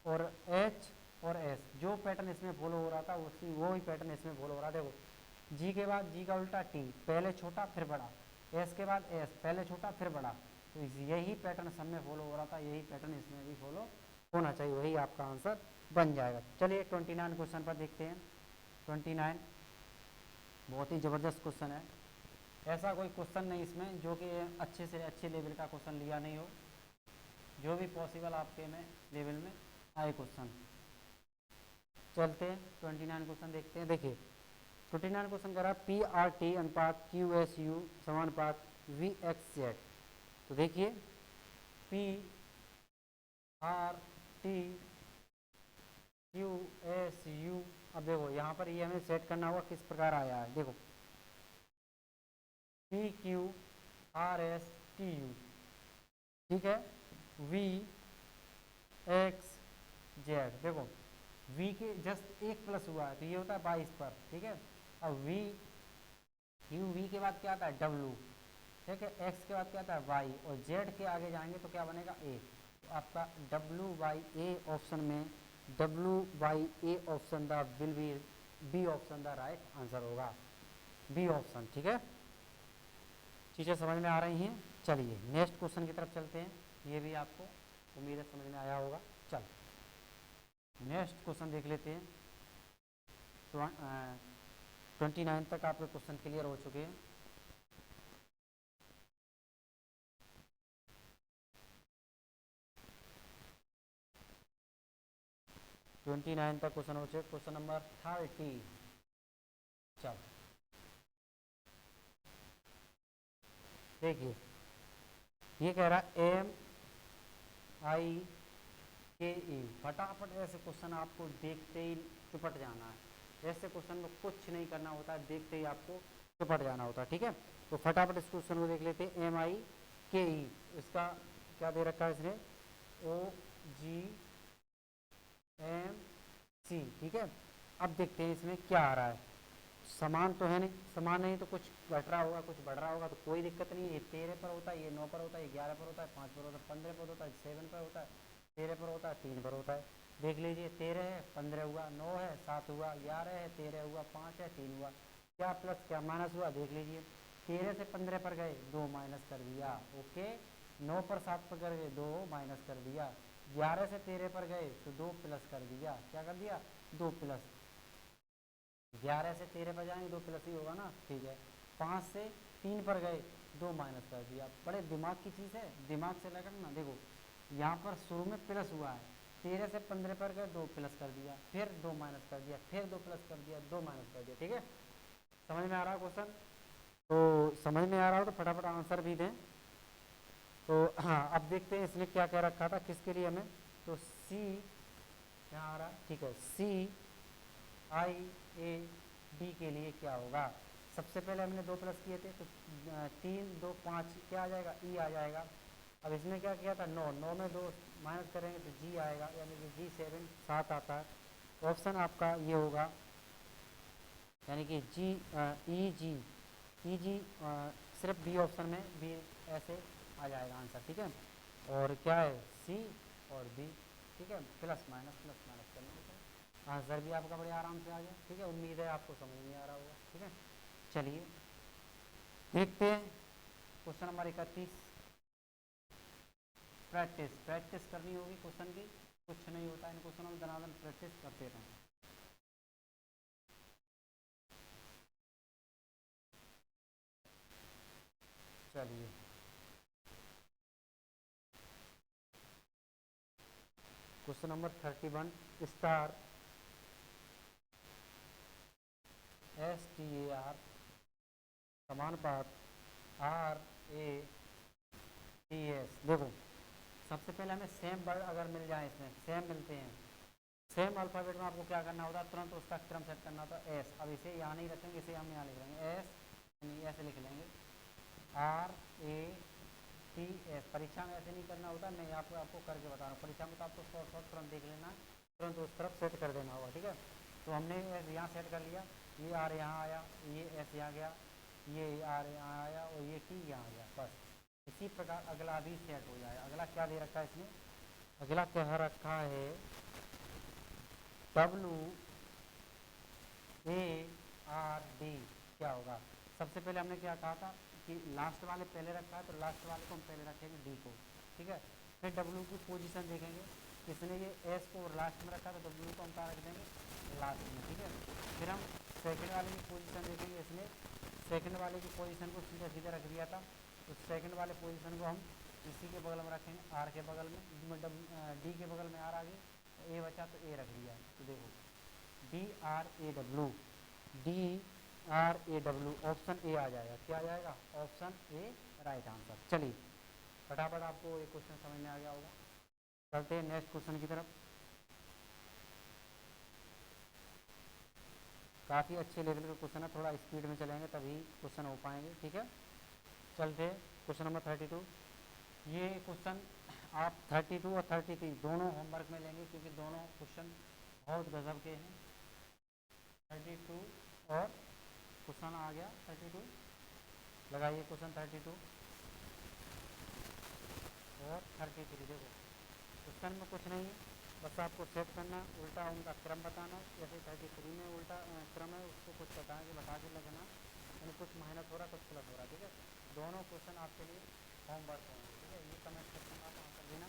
और एच और एस, जो पैटर्न इसमें फॉलो हो रहा था उसी वो ही पैटर्न इसमें फॉलो हो रहा है। देखो जी के बाद जी का उल्टा टी, पहले छोटा फिर बड़ा, एस के बाद एस, पहले छोटा फिर बड़ा, तो यही पैटर्न सब में फॉलो हो रहा था, यही पैटर्न इसमें भी फॉलो होना चाहिए, वही आपका आंसर बन जाएगा। चलिए 29 क्वेश्चन पर देखते हैं। 29 बहुत ही ज़बरदस्त क्वेश्चन है, ऐसा कोई क्वेश्चन नहीं इसमें जो कि अच्छे से अच्छे लेवल का क्वेश्चन लिया नहीं हो, जो भी पॉसिबल आपके में लेवल में आए क्वेश्चन। चलते हैं 29 क्वेश्चन देखते हैं। देखिए 29 क्वेश्चन कह रहा है पी आर टी अनुपात क्यू एस यू समानुपात वी एक्स जेड। तो देखिए P R T Q S U, अब देखो यहाँ पर ये हमें सेट करना होगा किस प्रकार आया है। देखो P Q R S T U, ठीक है, वी एक्स जेड। देखो v के जस्ट एक प्लस हुआ है तो ये होता है 22 पर, ठीक है। अब v क्यू, v के बाद क्या आता है w, ठीक है, x के बाद क्या आता है y, और z के आगे जाएंगे तो क्या बनेगा a। तो आपका w बाई ए ऑप्शन में w by A option the will be B option the right answer होगा, बी ऑप्शन, ठीक है। चीज़ें समझ में आ रही हैं। चलिए नेक्स्ट क्वेश्चन की तरफ चलते हैं, ये भी आपको उम्मीद है समझ में आया होगा। चल नेक्स्ट क्वेश्चन देख लेते हैं। 29 तक आपके क्वेश्चन क्लियर हो चुके हैं। ट्वेंटी 29 तक क्वेश्चन हो चुके। Question number 30। चल देखिए, ये कह रहा है एम आई के ई। फटाफट ऐसे क्वेश्चन आपको देखते ही चिपट जाना है। ऐसे क्वेश्चन में कुछ नहीं करना होता है, देखते ही आपको चिपट जाना होता है, ठीक है। तो फटाफट इस क्वेश्चन को देख लेते हैं। एम आई के ई, इसका क्या दे रखा है इसने, ओ जी एम सी, ठीक है। अब देखते हैं इसमें क्या आ रहा है। समान तो है नहीं, समान नहीं तो कुछ घट रहा होगा कुछ बढ़ रहा होगा, तो कोई दिक्कत नहीं है। ये 13 पर होता है, ये 9 पर होता है, ये 11 पर होता है, 5 पर होता है, 15 पर होता है, 7 पर होता है, 13 पर होता है, 3 पर होता है। देख लीजिए 13 है, 15 हुआ, 9 है, 7 हुआ, 11 है, 13 हुआ, 5 है, 3 हुआ। क्या प्लस क्या माइनस हुआ, देख लीजिए। 13 से 15 पर गए, 2 माइनस कर दिया, ओके। 9 पर 7 पर गए, 2 माइनस कर दिया। 11 से 13 पर गए तो 2 प्लस कर दिया, क्या कर दिया, 2 प्लस। 11 से 13 पर जाएंगे 2 प्लस ही होगा ना, ठीक है। 5 से 3 पर गए, 2 माइनस कर दिया। बड़े दिमाग की चीज़ है, दिमाग से लगन ना। देखो यहाँ पर शुरू में प्लस हुआ है, 13 से 15 पर गए, 2 प्लस कर दिया, फिर 2 माइनस कर दिया, फिर 2 प्लस कर दिया, 2 माइनस कर दिया, ठीक है। समझ में आ रहा है क्वेश्चन? तो समझ में आ रहा हो तो फटाफट आंसर भी दें। तो हाँ, अब देखते हैं इसने क्या क्या रखा था, किसके लिए हमें। तो सी यहाँ आ रहा है, ठीक है। सी आई ए डी के लिए क्या होगा। सबसे पहले हमने 2 प्लस किए थे तो 3 2 5 क्या आ जाएगा, ई आ जाएगा। अब इसने क्या किया था, 9 9 में 2 माइनस करेंगे तो जी आएगा, यानी कि जी 7 7 आता है। ऑप्शन आपका ये होगा, यानी कि जी ई जी सिर्फ बी ऑप्शन में बी ऐसे आ जाएगा आंसर, ठीक है। और क्या है, सी और बी, ठीक है। प्लस माइनस करना होता है। आंसर भी आपका बड़े आराम से आ गया, ठीक है। उम्मीद है आपको समझ में आ रहा होगा, ठीक है। चलिए देखते हैं क्वेश्चन नंबर 31। प्रैक्टिस करनी होगी क्वेश्चन की, कुछ नहीं होता इन क्वेश्चनों में, दनादन प्रैक्टिस करते रहें। चलिए question number 31। Star S T A R समानुपात आर ए टी एस। देखो सबसे पहले हमें सेम वर्ड अगर मिल जाए, इसमें सेम मिलते हैं, सेम अल्फ़ाबेट में आपको क्या करना होता है, तुरंत उसका क्रम सेट करना होता है एस। अब इसे यहाँ नहीं रखेंगे, इसे हम यहाँ लिख लेंगे एस, यानी ऐसे लिख लेंगे आर ए टी एस। परीक्षा में ऐसे नहीं करना होता, मैं यहाँ पर आपको करके बता रहा हूँ। परीक्षा में तो आपको शॉर्ट तुरंत देख लेना है, तुरंत उस तरफ सेट कर देना होगा, ठीक है। तो हमने एस यहाँ सेट कर लिया, ये आर यहाँ आया, ये एस यहाँ गया, ये आर यहाँ आया और ये टी यहाँ गया, बस। इसी प्रकार अगला भी सेट हो जाएगा। अगला क्या दे रखा है इसमें, अगला कह रखा है डब्लू ए आर डी। क्या होगा, सबसे पहले हमने क्या कहा था कि लास्ट वाले पहले रखा है तो लास्ट वाले को हम पहले रखेंगे डी को, ठीक है। फिर डब्लू की पोजीशन देखेंगे, इसने ये एस को लास्ट में रखा तो डब्लू को हम कहाँ रख देंगे, लास्ट में, ठीक है। फिर हम सेकंड वाले की पोजीशन देखेंगे, इसने सेकंड वाले की पोजीशन को सीधा सीधा रख दिया था, तो सेकंड वाले पोजीशन को हम इसी के बगल में रखेंगे, आर के बगल में, डी के बगल में आर आ गई, ए बचा तो ए रख दिया। तो देखो D R A W, D R A W, option A आ जाएगा। क्या आ जाएगा, ऑप्शन ए राइट आंसर। चलिए फटाफट आपको ये क्वेश्चन समझ में आ गया होगा। चलते हैं नेक्स्ट क्वेश्चन की तरफ। काफ़ी अच्छे लेवल का क्वेश्चन है, थोड़ा स्पीड में चलेंगे तभी क्वेश्चन हो पाएंगे, ठीक है। चलते हैं क्वेश्चन नंबर 32। ये क्वेश्चन आप 32 और 33 दोनों होमवर्क में लेंगे, क्योंकि दोनों क्वेश्चन बहुत गजब के हैं। 32 और क्वेश्चन आ गया 32, लगाइए क्वेश्चन 32 और 33। देखो क्वेश्चन में कुछ नहीं है, बस आपको सेट करना, उल्टा उनका क्रम बताना। जैसे 33 में उल्टा क्रम है, उसको कुछ बता के लगना, यानी कुछ माइनस हो रहा कुछ प्लस हो रहा। ठीक है, दोनों क्वेश्चन आपके लिए होमवर्क होंगे। ठीक है, ये कमेंट सेक्शन में आप आंसर देना।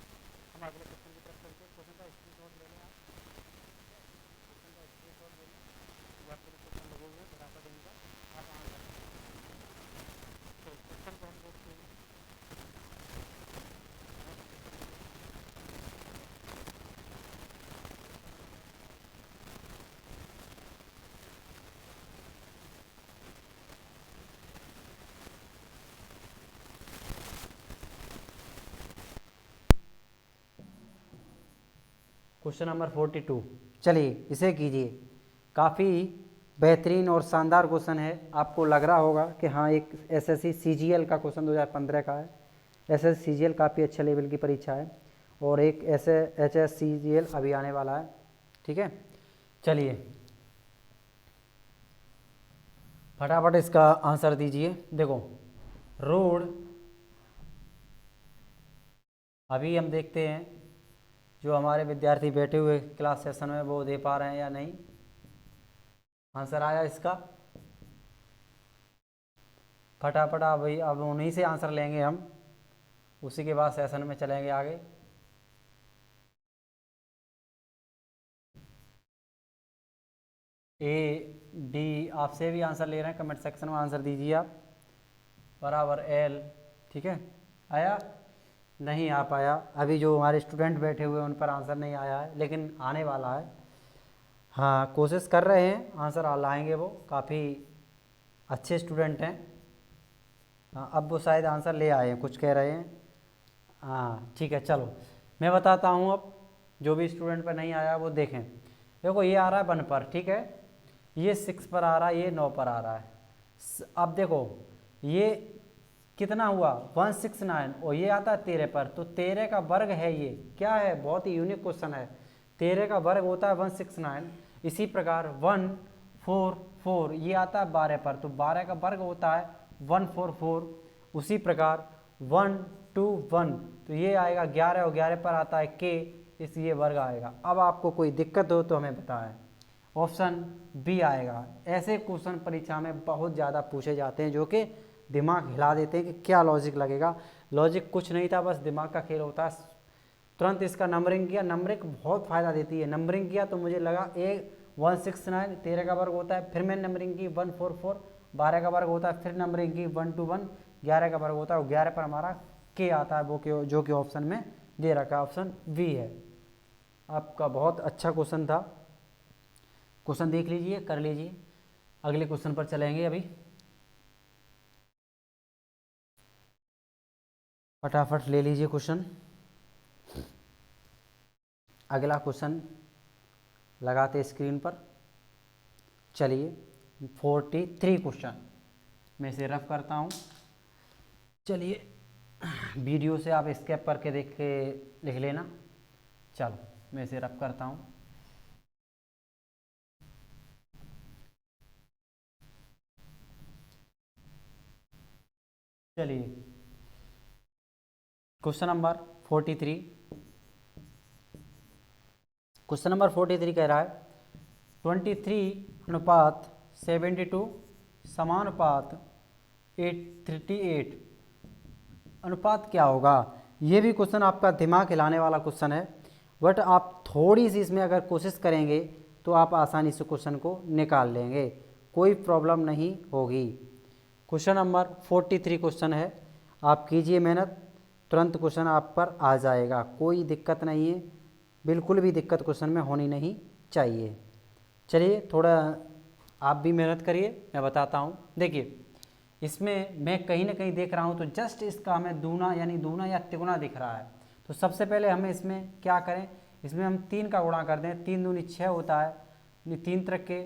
हम अगले क्वेश्चन की तरफ चलते हैं। क्वेश्चन का स्क्रीनशॉट ले लें आप, क्वेश्चन का स्क्रीनशॉट ले लें, आपके लिए क्वेश्चन लगे हुए फटाफट इनका आप आंसर दें। तो क्वेश्चन को हम देखते हैं। क्वेश्चन नंबर 42, चलिए इसे कीजिए। काफ़ी बेहतरीन और शानदार क्वेश्चन है। आपको लग रहा होगा कि हाँ एक एसएससी सीजीएल का क्वेश्चन 2015 का है। एसएससी सीजीएल काफ़ी अच्छे लेवल की परीक्षा है और एक ऐसे एचएस सीजीएल अभी आने वाला है। ठीक है, चलिए फटाफट इसका आंसर दीजिए। देखो रोड, अभी हम देखते हैं जो हमारे विद्यार्थी बैठे हुए क्लास सेशन में वो दे पा रहे हैं या नहीं। आंसर आया इसका, फटाफट भाई अब उन्हीं से आंसर लेंगे हम, उसी के बाद सेशन में चलेंगे आगे। ए डी आपसे भी आंसर ले रहे हैं, कमेंट सेक्शन में आंसर दीजिए आप। बराबर एल, ठीक है, आया नहीं आ पाया। अभी जो हमारे स्टूडेंट बैठे हुए हैं उन पर आंसर नहीं आया है, लेकिन आने वाला है। हाँ कोशिश कर रहे हैं, आंसर लाएंगे वो, काफ़ी अच्छे स्टूडेंट हैं। हाँ अब वो शायद आंसर ले आए हैं, कुछ कह रहे हैं। हाँ ठीक है, चलो मैं बताता हूँ। अब जो भी स्टूडेंट पर नहीं आया वो देखें। देखो ये आ रहा है 1 पर, ठीक है, ये 6 पर आ रहा है, ये 9 पर आ रहा है। अब देखो ये कितना हुआ 169 और ये आता है 13 पर, तो 13 का वर्ग है। ये क्या है, बहुत ही यूनिक क्वेश्चन है। 13 का वर्ग होता है 169। इसी प्रकार 144 ये आता है 12 पर, तो 12 का वर्ग होता है 144। उसी प्रकार 121 तो ये आएगा 11 और 11 पर आता है k, इसलिए वर्ग आएगा। अब आपको कोई दिक्कत हो तो हमें बताएं, ऑप्शन बी आएगा। ऐसे क्वेश्चन परीक्षा में बहुत ज़्यादा पूछे जाते हैं जो कि दिमाग हिला देते हैं कि क्या लॉजिक लगेगा। लॉजिक कुछ नहीं था, बस दिमाग का खेल होता है। तुरंत इसका नंबरिंग किया, नंबरिंग बहुत फ़ायदा देती है। नंबरिंग किया तो मुझे लगा 169 13 का वर्ग होता है, फिर मैंने नंबरिंग की 144 12 का वर्ग होता है, फिर नंबरिंग की 121 11 का वर्ग होता है, और 11 पर हमारा के आता है, वो जो कि ऑप्शन में दे रखा है, ऑप्शन बी है। आपका बहुत अच्छा क्वेश्चन था। क्वेश्चन देख लीजिए, कर लीजिए। अगले क्वेश्चन पर चलेंगे अभी, फटाफट ले लीजिए क्वेश्चन। अगला क्वेश्चन लगाते स्क्रीन पर। चलिए 43 क्वेश्चन मैं इसे रफ करता हूँ। चलिए वीडियो से आप स्केप करके देख के लिख लेना। चलो मैं इसे रफ करता हूँ। चलिए क्वेश्चन नंबर 43, क्वेश्चन नंबर 43 कह रहा है 23:72 समानुपात 838 अनुपात क्या होगा। ये भी क्वेश्चन आपका दिमाग हिलाने वाला क्वेश्चन है, बट आप थोड़ी सी इसमें अगर कोशिश करेंगे तो आप आसानी से क्वेश्चन को निकाल लेंगे, कोई प्रॉब्लम नहीं होगी। क्वेश्चन नंबर 43 क्वेश्चन है, आप कीजिए मेहनत, तुरंत क्वेश्चन आप पर आ जाएगा, कोई दिक्कत नहीं है, बिल्कुल भी दिक्कत क्वेश्चन में होनी नहीं चाहिए। चलिए थोड़ा आप भी मेहनत करिए, मैं बताता हूँ। देखिए इसमें मैं कहीं ना कहीं देख रहा हूँ तो जस्ट इसका हमें दूना यानी दूना या तिगुना दिख रहा है। तो सबसे पहले हमें इसमें क्या करें, इसमें हम 3 का गुणा कर दें। 3 दूनी 6 होता है, 3 त्रिक के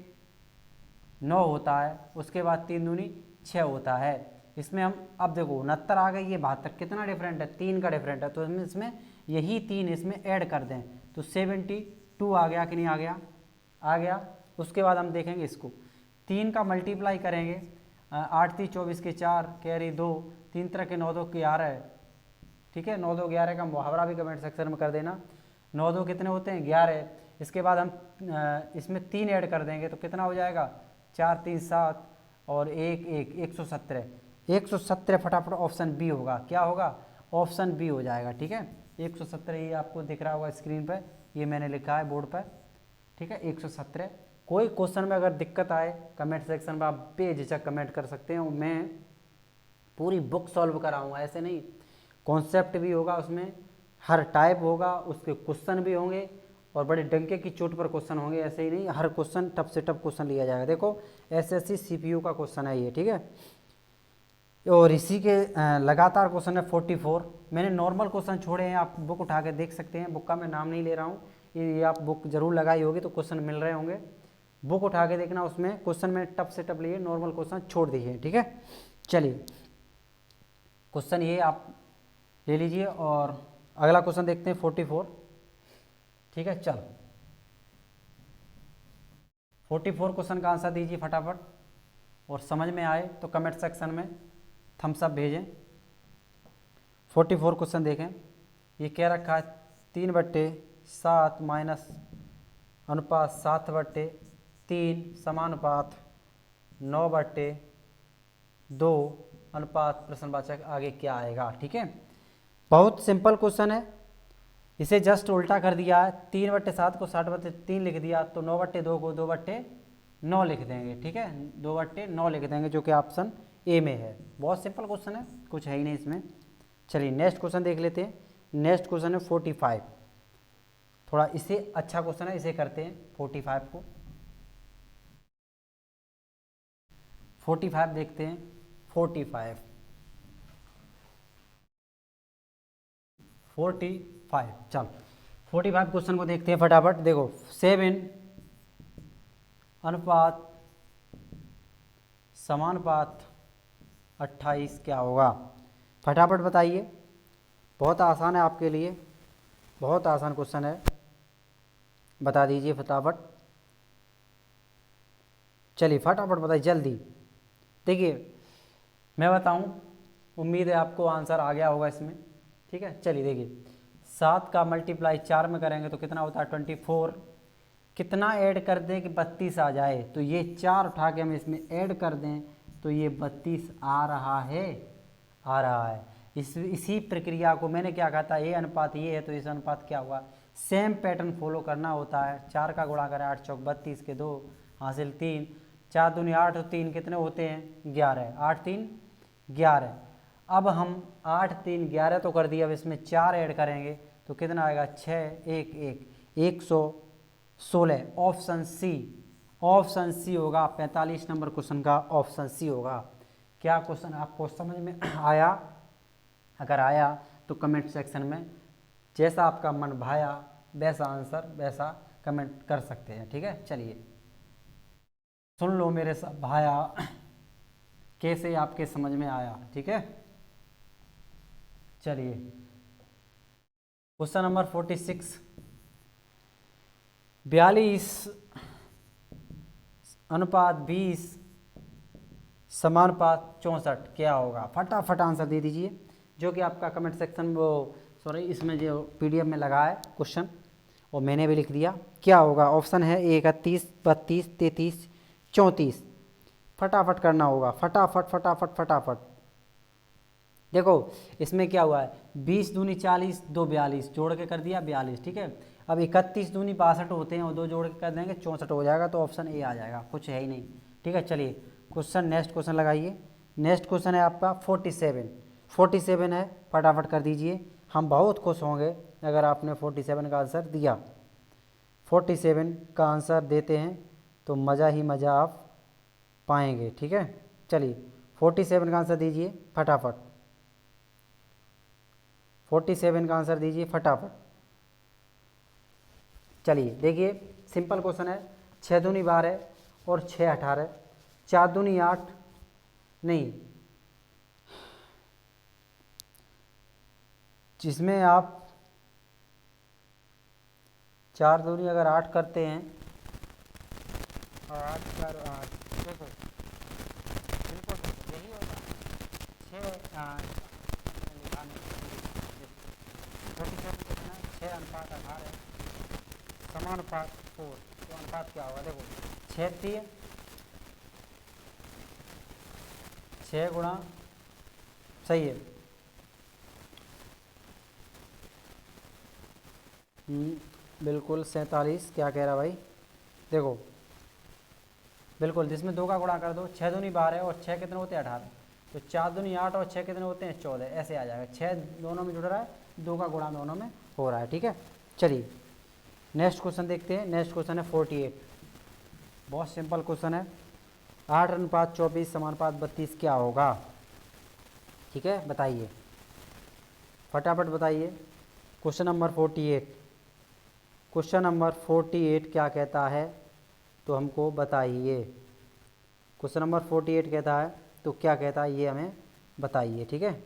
9 होता है, उसके बाद 3 दूनी 6 होता है। इसमें हम अब देखो 69 आ गई, ये 72, कितना डिफरेंट है, 3 का डिफरेंट है, तो हम इसमें यही 3 इसमें ऐड कर दें तो 72 आ गया कि नहीं आ गया। आ गया। उसके बाद हम देखेंगे इसको 3 का मल्टीप्लाई करेंगे, 8 3 24 के 4 कैरी 2, 3 तरह के 9 2 11, ठीक है। 9 2 11 का मुहावरा भी कमेंट सेक्शन में कर देना। 9 2 कितने होते हैं 11। इसके बाद हम इसमें 3 ऐड कर देंगे तो कितना हो जाएगा 4 3 7 और 1 1 117। 117 फटाफट ऑप्शन बी होगा। क्या होगा ऑप्शन बी हो जाएगा, ठीक है। 117 ये आपको दिख रहा होगा स्क्रीन पर, ये मैंने लिखा है बोर्ड पर, ठीक है 117। कोई क्वेश्चन में अगर दिक्कत आए कमेंट सेक्शन में आप बेझिझक कमेंट कर सकते हैं, मैं पूरी बुक सॉल्व कराऊंगा। ऐसे नहीं, कॉन्सेप्ट भी होगा उसमें, हर टाइप होगा, उसके क्वेश्चन भी होंगे और बड़े डंके की चोट पर क्वेश्चन होंगे। ऐसे ही नहीं, हर क्वेश्चन टफ से टफ क्वेश्चन लिया जाएगा। देखो एसएससी सीपीयू का क्वेश्चन है ये, ठीक है। और इसी के लगातार क्वेश्चन है 44। मैंने नॉर्मल क्वेश्चन छोड़े हैं, आप बुक उठा के देख सकते हैं। बुक का मैं नाम नहीं ले रहा हूँ, ये आप बुक जरूर लगाई होगी तो क्वेश्चन मिल रहे होंगे। बुक उठा के देखना, उसमें क्वेश्चन में टफ से टफ लिए, नॉर्मल क्वेश्चन छोड़ दीजिए, ठीक है। चलिए क्वेश्चन ये आप ले लीजिए और अगला क्वेश्चन देखते हैं 44, ठीक है। चल 44 क्वेश्चन का आंसर दीजिए फटाफट, और समझ में आए तो कमेंट सेक्शन में थम्स अप भेजें। 44 क्वेश्चन देखें, ये क्या रखा है 3/7 माइनस अनुपात 7/3 समानुपात 9/2 अनुपात प्रश्नवाचक आगे क्या आएगा, ठीक है। बहुत सिंपल क्वेश्चन है, इसे जस्ट उल्टा कर दिया है। 3/7 को 60/3 लिख दिया तो 9/2 को 2/9 लिख देंगे, ठीक है। 2/9 लिख देंगे जो कि ऑप्शन ए में है। बहुत सिंपल क्वेश्चन है, कुछ है ही नहीं इसमें। चलिए नेक्स्ट क्वेश्चन देख लेते हैं। नेक्स्ट क्वेश्चन है 45, थोड़ा इसे अच्छा क्वेश्चन है, इसे करते हैं 45 को। 45 देखते हैं। 45 चल 45 क्वेश्चन को देखते हैं फटाफट। देखो 7 अनुपात समानुपात 28 क्या होगा, फटाफट बताइए। बहुत आसान है आपके लिए, बहुत आसान क्वेश्चन है, बता दीजिए फटाफट। चलिए फटाफट बताइए जल्दी। देखिए मैं बताऊं, उम्मीद है आपको आंसर आ गया होगा इसमें, ठीक है। चलिए देखिए 7 का मल्टीप्लाई 4 में करेंगे तो कितना होता है 24। कितना ऐड कर दें कि 32 आ जाए, तो ये 4 उठा के हम इसमें ऐड कर दें तो ये 32 आ रहा है, आ रहा है। इसी प्रक्रिया को मैंने क्या कहा था, ये अनुपात ये है तो इस अनुपात क्या हुआ, सेम पैटर्न फॉलो करना होता है। 4 का गुणा करें 8 चौक 32 के 2 हासिल 3, 4 दूनी 8 और 3 कितने होते हैं 11, 8 3 11। अब हम 8 3 11 तो कर दिया, अब इसमें 4 ऐड करेंगे तो कितना आएगा 6 1 1 116। ऑप्शन सी, ऑप्शन सी होगा 45 नंबर क्वेश्चन का ऑप्शन सी होगा। क्या क्वेश्चन आपको समझ में आया? अगर आया तो कमेंट सेक्शन में जैसा आपका मन भाया वैसा आंसर वैसा कमेंट कर सकते हैं, ठीक है। चलिए सुन लो मेरे सब भाया, कैसे आपके समझ में आया, ठीक है। चलिए क्वेश्चन नंबर 46, 42 अनुपात 20 समानुपात 64 क्या होगा, फटाफट आंसर दे दीजिए। जो कि आपका कमेंट सेक्शन में वो सॉरी इसमें जो पीडीएफ में लगा है क्वेश्चन, और मैंने भी लिख दिया। क्या होगा ऑप्शन है 31 32 33 34। फटाफट करना होगा, फटाफट फटाफट फटाफट। देखो इसमें क्या हुआ है 20 दूनी 40 2 42 जोड़ के कर दिया 42, ठीक है। अब 31 दूनी 62 होते हैं और 2 जोड़ के कर देंगे 64 हो जाएगा, तो ऑप्शन ए आ जाएगा, कुछ है ही नहीं, ठीक है। चलिए क्वेश्चन नेक्स्ट क्वेश्चन लगाइए। नेक्स्ट क्वेश्चन है आपका 47 है, फटाफट कर दीजिए। हम बहुत खुश होंगे अगर आपने 47 का आंसर दिया। 47 का आंसर देते हैं तो मज़ा ही मज़ा आप पाएंगे, ठीक है। चलिए 47 का आंसर दीजिए फटाफट, 47 का आंसर दीजिए फटाफट। चलिए देखिए सिंपल क्वेश्चन है, 6 दूनी 12 और 6 18, 4 दूनी 8 नहीं, जिसमें आप 4 दूनी अगर 8 करते हैं और आज का देखो बिल्कुल यही होगा। 6 कितना 6:18 समानुपात 4। तो अनुपात क्या होगा देखो 6 6 गुणा सही है। बिल्कुल 47 क्या कह रहा भाई देखो बिल्कुल जिसमें 2 का गुणा कर दो 6 दूनी 12 और 6 कितने होते हैं 18। तो 4 दूनी 8 और 6 कितने होते हैं 14। ऐसे आ जाएगा 6 दोनों में जुड़ रहा है 2 का गुणा दोनों में हो रहा है। ठीक है चलिए नेक्स्ट क्वेश्चन देखते हैं। नेक्स्ट क्वेश्चन है 48। बहुत सिंपल क्वेश्चन है। 8:24 समानुपात 32 क्या होगा। ठीक है बताइए फटाफट बताइए। क्वेश्चन नंबर 48 क्वेश्चन नंबर 48 क्या कहता है तो हमको बताइए। क्वेश्चन नंबर 48 कहता है तो क्या कहता है ये हमें बताइए। ठीक है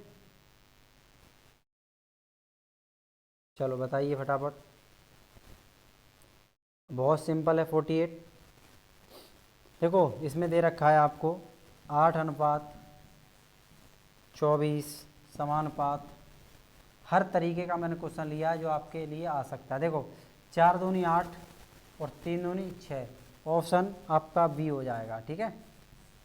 चलो बताइए फटाफट। बहुत सिंपल है 48। देखो इसमें दे रखा है आपको 8:24 समानुपात। हर तरीके का मैंने क्वेश्चन लिया है जो आपके लिए आ सकता है। देखो 4 दूनी 8 और 3 दूनी 6। ऑप्शन आपका बी हो जाएगा। ठीक है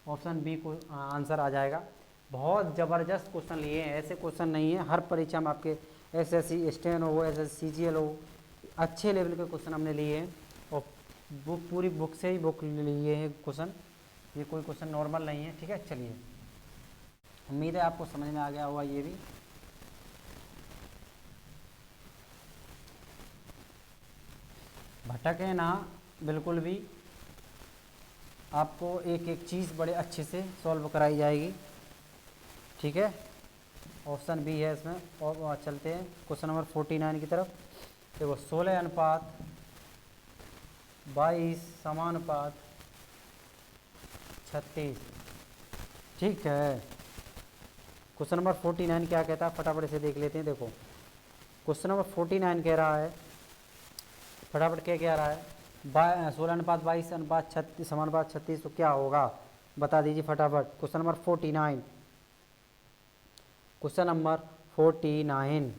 ऑप्शन बी को आंसर आ जाएगा। बहुत ज़बरदस्त क्वेश्चन लिए हैं। ऐसे क्वेश्चन नहीं है हर परीक्षा में आपके एसएससी स्टेन हो एसएससी सीजीएल हो अच्छे लेवल के क्वेश्चन हमने लिए हैं। और बुक पूरी बुक से ही बुक लिए हैं क्वेश्चन। ये कोई क्वेश्चन नॉर्मल नहीं है। ठीक है चलिए उम्मीद है आपको समझ में आ गया होगा ये भी। भटके ना बिल्कुल भी। आपको एक एक चीज़ बड़े अच्छे से सॉल्व कराई जाएगी। ठीक है ऑप्शन बी है इसमें। और चलते हैं क्वेश्चन नंबर 49 की तरफ। देखो 16:22 समानुपात 36। ठीक है क्वेश्चन नंबर 49 क्या कहता है फटाफट इसे देख लेते हैं। देखो क्वेश्चन नंबर 49 कह रहा है फटाफट क्या कह रहा है 16:22 समानुपात 36 तो क्या होगा बता दीजिए फटाफट। क्वेश्चन नंबर 49 क्वेश्चन नंबर 49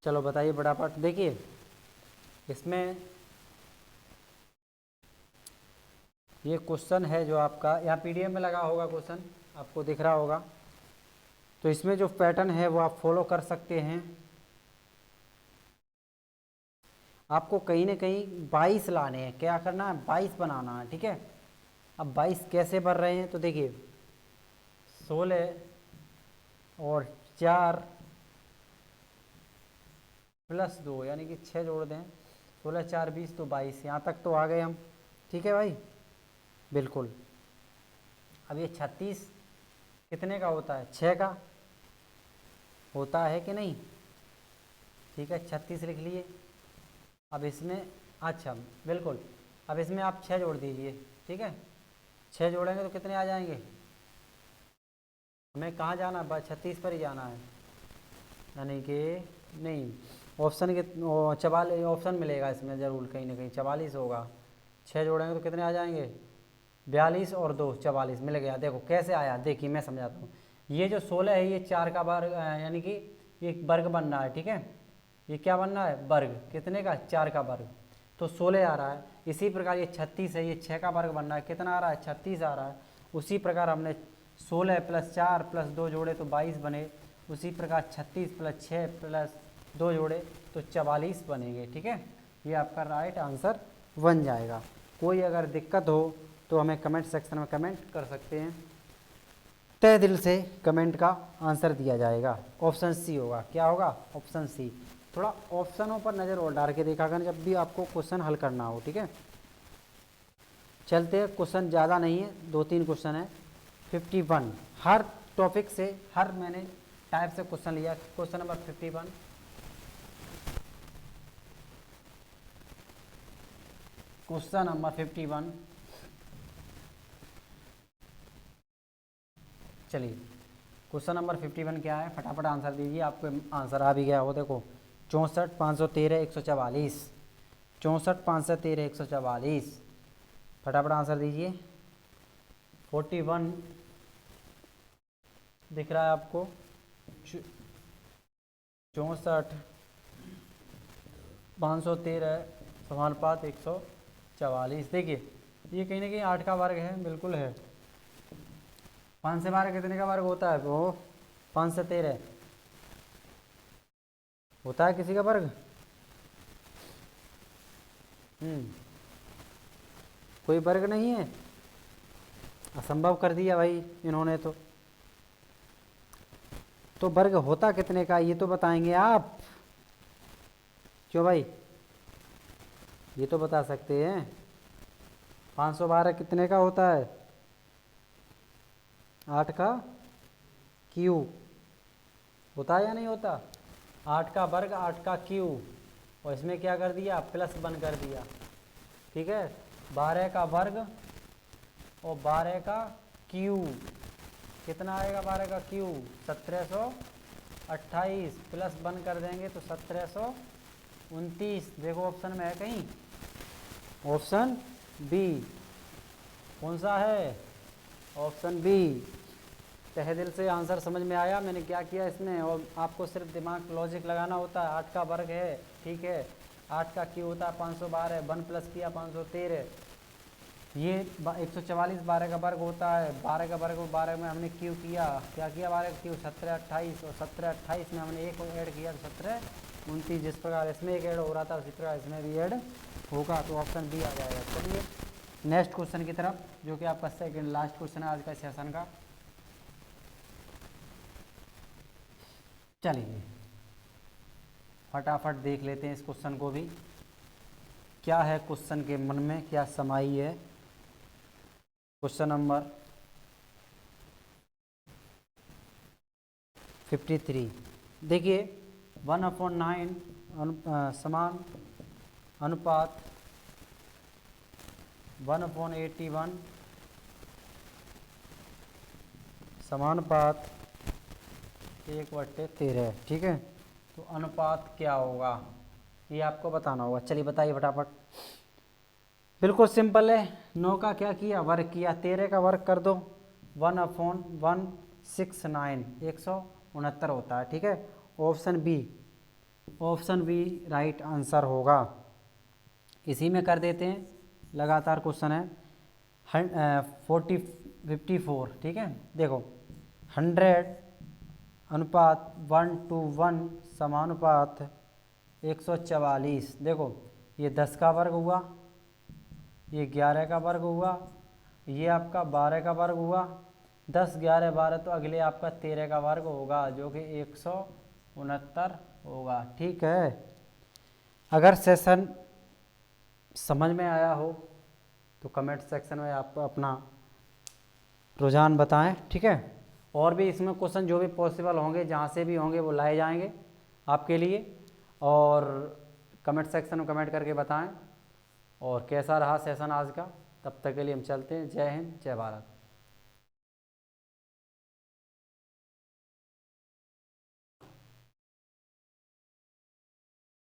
चलो बताइए फटाफट। देखिए इसमें ये क्वेश्चन है जो आपका यहाँ पीडीएफ में लगा होगा क्वेश्चन आपको दिख रहा होगा। तो इसमें जो पैटर्न है वो आप फॉलो कर सकते हैं। आपको कहीं ना कहीं 22 लाने हैं। क्या करना है 22 बनाना है। ठीक है अब 22 कैसे बन रहे हैं तो देखिए 16 और 4 प्लस 2 यानी कि 6 जोड़ दें 16 4 20 तो 22 यहाँ तक तो आ गए हम। ठीक है भाई बिल्कुल। अब ये 36 कितने का होता है 6 का होता है कि नहीं। ठीक है 36 लिख लिए। अब इसमें अच्छा बिल्कुल अब इसमें आप 6 जोड़ दीजिए। ठीक है 6 जोड़ेंगे तो कितने आ जाएंगे। हमें कहाँ जाना है 36 पर ही जाना है यानी कि नहीं ऑप्शन के 44 ऑप्शन मिलेगा इसमें ज़रूर कहीं ना कहीं 44 होगा। 6 जोड़ेंगे तो कितने आ जाएंगे 42 और 2 44 मिल गया। देखो कैसे आया देखिए मैं समझाता हूँ। ये जो 16 है ये 4 का वर्ग यानी कि एक वर्ग बन रहा है। ठीक है ये क्या बन रहा है वर्ग कितने का 4 का वर्ग तो 16 आ रहा है। इसी प्रकार ये 36 है ये 6 का वर्ग बन रहा है कितना आ रहा है 36 आ रहा है। उसी प्रकार हमने 16 + 4 + 2 जोड़े तो 22 बने। उसी प्रकार 36 + 6 + 2 जोड़े तो 44 बनेंगे। ठीक है ये आपका राइट आंसर बन जाएगा। कोई अगर दिक्कत हो तो हमें कमेंट सेक्शन में कमेंट कर सकते हैं। तय दिल से कमेंट का आंसर दिया जाएगा। ऑप्शन सी होगा। क्या होगा ऑप्शन सी। थोड़ा ऑप्शनों पर नज़र और डाल के देखा करें जब भी आपको क्वेश्चन हल करना हो। ठीक है चलते हैं क्वेश्चन ज़्यादा नहीं है 2-3 क्वेश्चन है। 51 हर टॉपिक से हर मैंने टाइप से क्वेश्चन लिया। क्वेश्चन नंबर 51 क्वेश्चन नंबर 51 चलिए क्वेश्चन नंबर 51 क्या है, फटाफट आंसर दीजिए। आपको आंसर आ भी गया हो, देखो 64 513 144, 64 513 144, फटाफट आंसर दीजिए। 41 दिख रहा है आपको, 64 513 समानुपात 144। देखिए ये कहीं ना कहीं 8 का वर्ग है, बिल्कुल है। 5 से 12 कितने का वर्ग होता है? वो 5 से 13 होता है किसी का वर्ग? कोई वर्ग नहीं है, असंभव कर दिया भाई इन्होंने तो वर्ग होता कितने का ये तो बताएंगे आप, क्यों भाई? ये तो बता सकते हैं। 512 कितने का होता है? 8 का क्यूब होता है या नहीं होता? 8 का वर्ग 8 का क्यूब, और इसमें क्या कर दिया? प्लस 1 कर दिया, ठीक है। 12 का वर्ग और 12 का क्यूब कितना आएगा? 12 का क्यूब 1728, प्लस 1 कर देंगे तो 1729। देखो ऑप्शन में है कहीं, ऑप्शन बी। कौन सा है? Option B. तहे दिल से आंसर समझ में आया मैंने क्या किया इसमें, और आपको सिर्फ दिमाग लॉजिक लगाना होता है। 8 का वर्ग है, ठीक है, 8 का क्यू होता है 512, 1 प्लस किया 513, ये 144 12 का वर्ग होता है। 12 का वर्ग 12 में हमने क्यू किया, क्या किया? 12 का क्यू 1728, और 1728 में हमने एक ऐड किया तो 1729। जिस प्रकार इसमें एक ऐड हो रहा था उसी प्रकार इसमें भी ऐड होगा, तो ऑप्शन बी आ जाएगा। चलिए नेक्स्ट क्वेश्चन की तरफ, जो कि आपका सेकंड लास्ट क्वेश्चन है आज का सेशन का। चलिए फटाफट देख लेते हैं इस क्वेश्चन को भी, क्या है क्वेश्चन के मन में, क्या समाई है। क्वेश्चन नंबर 53 देखिए, 1/9 समान अनुपात 1/81 समानुपात 1/13, ठीक है। तो अनुपात क्या होगा ये आपको बताना होगा। चलिए बताइए फटाफट। बिल्कुल सिंपल है, 9 का क्या किया? वर्ग किया, 13 का वर्ग कर दो, 1/169 169 होता है, ठीक है। Option B, option B right answer होगा। इसी में कर देते हैं, लगातार क्वेश्चन है 54, ठीक है। देखो 100 अनुपात 1:1 समानुपात 144। देखो ये 10 का वर्ग हुआ, ये 11 का वर्ग हुआ, ये आपका 12 का वर्ग हुआ, 10 11 12 तो अगले आपका 13 का वर्ग होगा, जो कि 169 होगा, ठीक है। अगर सेशन समझ में आया हो तो कमेंट सेक्शन में आप अपना रुझान बताएं, ठीक है। और भी इसमें क्वेश्चन जो भी पॉसिबल होंगे, जहाँ से भी होंगे, वो लाए जाएंगे आपके लिए, और कमेंट सेक्शन में कमेंट करके बताएं। और कैसा रहा सेशन आज का, तब तक के लिए हम चलते हैं। जय हिंद, जय भारत।